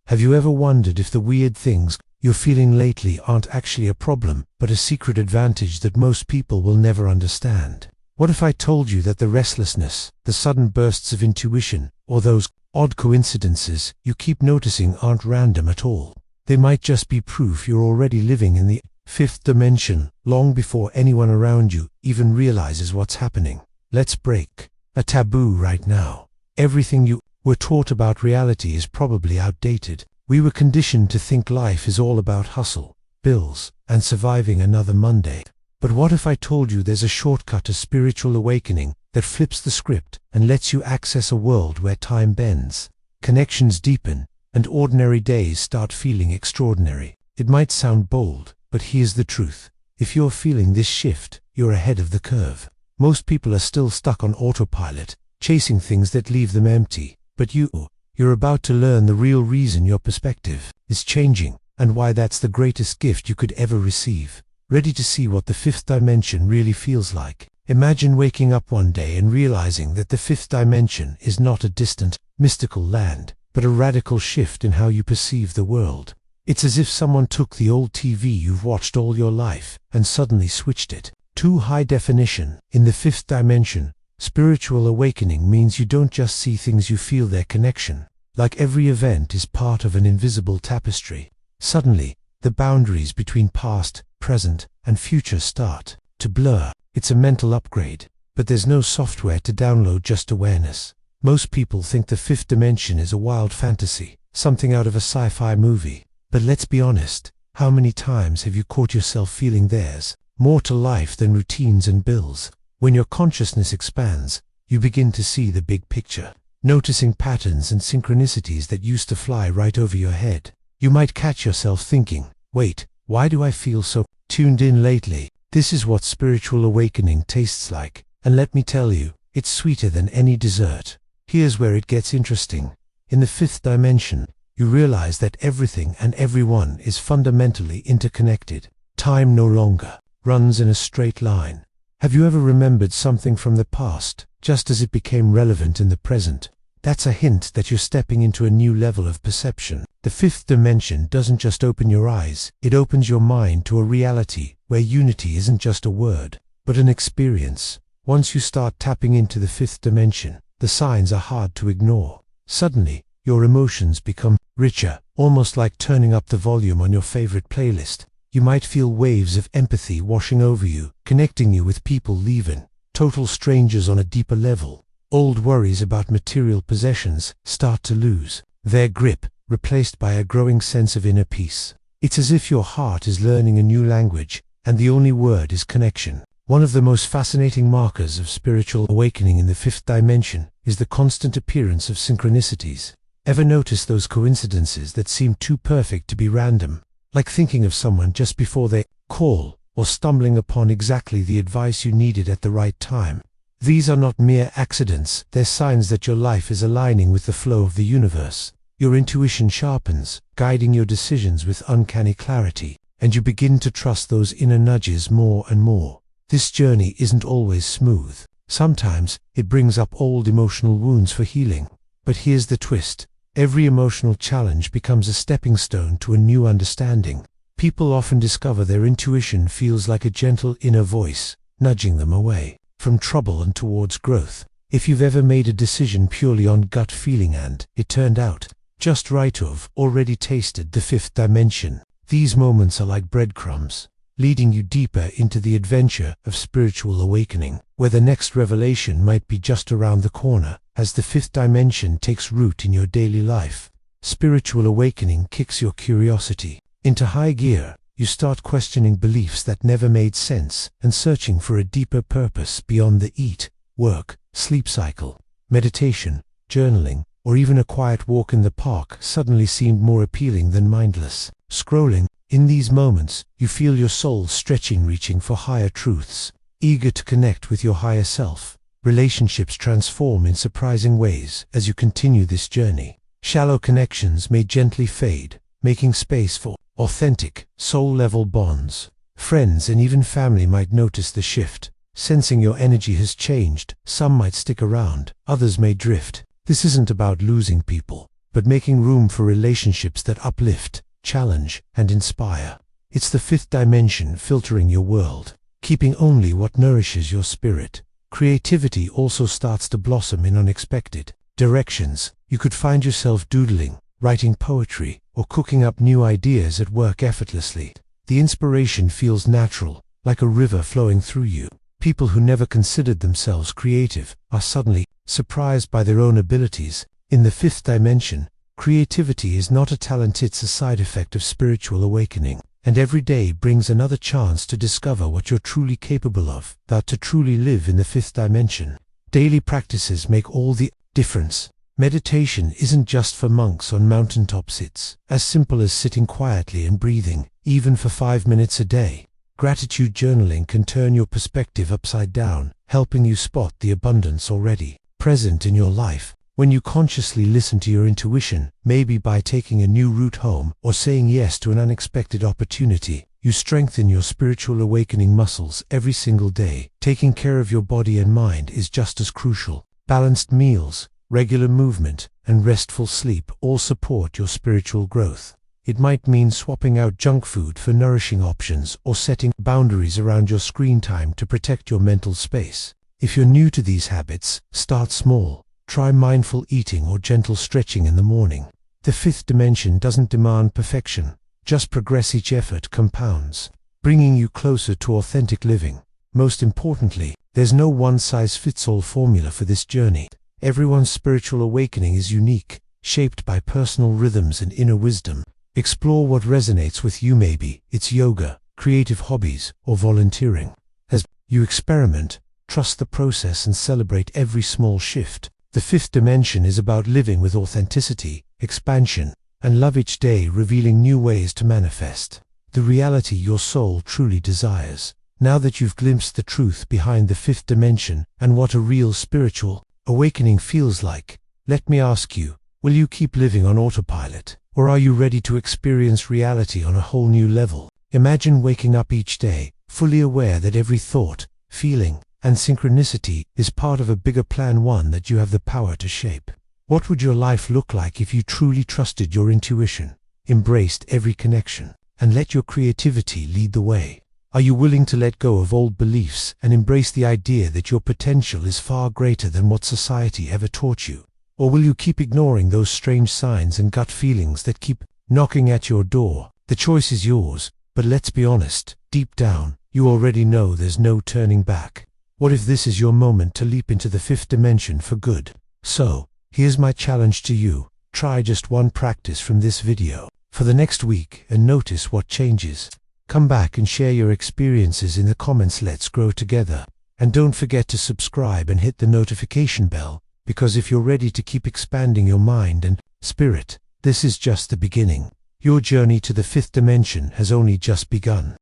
Have you ever wondered if the weird things you're feeling lately aren't actually a problem, but a secret advantage that most people will never understand? What if I told you that the restlessness, the sudden bursts of intuition, or those odd coincidences you keep noticing aren't random at all? They might just be proof you're already living in the fifth dimension, long before anyone around you even realizes what's happening. Let's break a taboo right now. Everything you were taught about reality is probably outdated. We were conditioned to think life is all about hustle, bills, and surviving another Monday. But what if I told you there's a shortcut to spiritual awakening that flips the script and lets you access a world where time bends, connections deepen, and ordinary days start feeling extraordinary? It might sound bold, but here's the truth. If you're feeling this shift, you're ahead of the curve. Most people are still stuck on autopilot, chasing things that leave them empty. But you're about to learn the real reason your perspective is changing, and why that's the greatest gift you could ever receive. Ready to see what the fifth dimension really feels like? Imagine waking up one day and realizing that the fifth dimension is not a distant, mystical land, but a radical shift in how you perceive the world. It's as if someone took the old TV you've watched all your life and suddenly switched it to high definition. In the fifth dimension, spiritual awakening means you don't just see things, you feel their connection. Like every event is part of an invisible tapestry. Suddenly, the boundaries between past, present, and future start to blur. It's a mental upgrade, but there's no software to download, just awareness. Most people think the fifth dimension is a wild fantasy, something out of a sci-fi movie. But let's be honest, how many times have you caught yourself feeling there's more to life than routines and bills? When your consciousness expands, you begin to see the big picture, noticing patterns and synchronicities that used to fly right over your head. You might catch yourself thinking, wait, why do I feel so tuned in lately? This is what spiritual awakening tastes like, and let me tell you, it's sweeter than any dessert. Here's where it gets interesting. In the fifth dimension, you realize that everything and everyone is fundamentally interconnected. Time no longer runs in a straight line. Have you ever remembered something from the past, just as it became relevant in the present? That's a hint that you're stepping into a new level of perception. The fifth dimension doesn't just open your eyes, it opens your mind to a reality where unity isn't just a word, but an experience. Once you start tapping into the fifth dimension, the signs are hard to ignore. Suddenly, your emotions become richer, almost like turning up the volume on your favorite playlist. You might feel waves of empathy washing over you, connecting you with people even total strangers on a deeper level. Old worries about material possessions start to lose their grip, replaced by a growing sense of inner peace. It's as if your heart is learning a new language, and the only word is connection. One of the most fascinating markers of spiritual awakening in the fifth dimension is the constant appearance of synchronicities. Ever notice those coincidences that seem too perfect to be random? Like thinking of someone just before they call, or stumbling upon exactly the advice you needed at the right time. These are not mere accidents, they're signs that your life is aligning with the flow of the universe. Your intuition sharpens, guiding your decisions with uncanny clarity, and you begin to trust those inner nudges more and more. This journey isn't always smooth. Sometimes, it brings up old emotional wounds for healing. But here's the twist. Every emotional challenge becomes a stepping stone to a new understanding. People often discover their intuition feels like a gentle inner voice, nudging them away from trouble and towards growth. If you've ever made a decision purely on gut feeling and it turned out just right, you've already tasted the fifth dimension. These moments are like breadcrumbs, leading you deeper into the adventure of spiritual awakening, where the next revelation might be just around the corner. As the fifth dimension takes root in your daily life, spiritual awakening kicks your curiosity into high gear. You start questioning beliefs that never made sense and searching for a deeper purpose beyond the eat, work, sleep cycle. Meditation, journaling, or even a quiet walk in the park suddenly seemed more appealing than mindless scrolling. In these moments, you feel your soul stretching, reaching for higher truths, eager to connect with your higher self. Relationships transform in surprising ways as you continue this journey. Shallow connections may gently fade, making space for authentic, soul-level bonds. Friends and even family might notice the shift, sensing your energy has changed. Some might stick around, others may drift. This isn't about losing people. but making room for relationships that uplift, challenge, and inspire. It's the fifth dimension filtering your world, keeping only what nourishes your spirit. Creativity also starts to blossom in unexpected directions. You could find yourself doodling, writing poetry, or cooking up new ideas at work effortlessly. The inspiration feels natural, like a river flowing through you. People who never considered themselves creative are suddenly surprised by their own abilities. In the fifth dimension, creativity is not a talent, it's a side effect of spiritual awakening. And every day brings another chance to discover what you're truly capable of, that to truly live in the fifth dimension. Daily practices make all the difference. Meditation isn't just for monks on mountaintops, it's as simple as sitting quietly and breathing, even for 5 minutes a day. Gratitude journaling can turn your perspective upside down, helping you spot the abundance already present in your life. When you consciously listen to your intuition, maybe by taking a new route home or saying yes to an unexpected opportunity, you strengthen your spiritual awakening muscles every single day. Taking care of your body and mind is just as crucial. Balanced meals, regular movement, and restful sleep all support your spiritual growth. It might mean swapping out junk food for nourishing options or setting boundaries around your screen time to protect your mental space. If you're new to these habits, start small. Try mindful eating or gentle stretching in the morning. The fifth dimension doesn't demand perfection, just progress. Each effort compounds, bringing you closer to authentic living. Most importantly, there's no one-size-fits-all formula for this journey. Everyone's spiritual awakening is unique, shaped by personal rhythms and inner wisdom. Explore what resonates with you. Maybe it's yoga, creative hobbies, or volunteering. As you experiment, trust the process and celebrate every small shift. The fifth dimension is about living with authenticity, expansion, and love, each day revealing new ways to manifest the reality your soul truly desires. Now that you've glimpsed the truth behind the fifth dimension and what a real spiritual awakening feels like, let me ask you, will you keep living on autopilot, or are you ready to experience reality on a whole new level? Imagine waking up each day, fully aware that every thought, feeling, and synchronicity is part of a bigger plan, one that you have the power to shape. What would your life look like if you truly trusted your intuition, embraced every connection, and let your creativity lead the way? Are you willing to let go of old beliefs and embrace the idea that your potential is far greater than what society ever taught you? Or will you keep ignoring those strange signs and gut feelings that keep knocking at your door? The choice is yours, but let's be honest, deep down, you already know there's no turning back. What if this is your moment to leap into the fifth dimension for good? So, here's my challenge to you. Try just one practice from this video for the next week and notice what changes. Come back and share your experiences in the comments. Let's grow together. And don't forget to subscribe and hit the notification bell, because if you're ready to keep expanding your mind and spirit, this is just the beginning. Your journey to the fifth dimension has only just begun.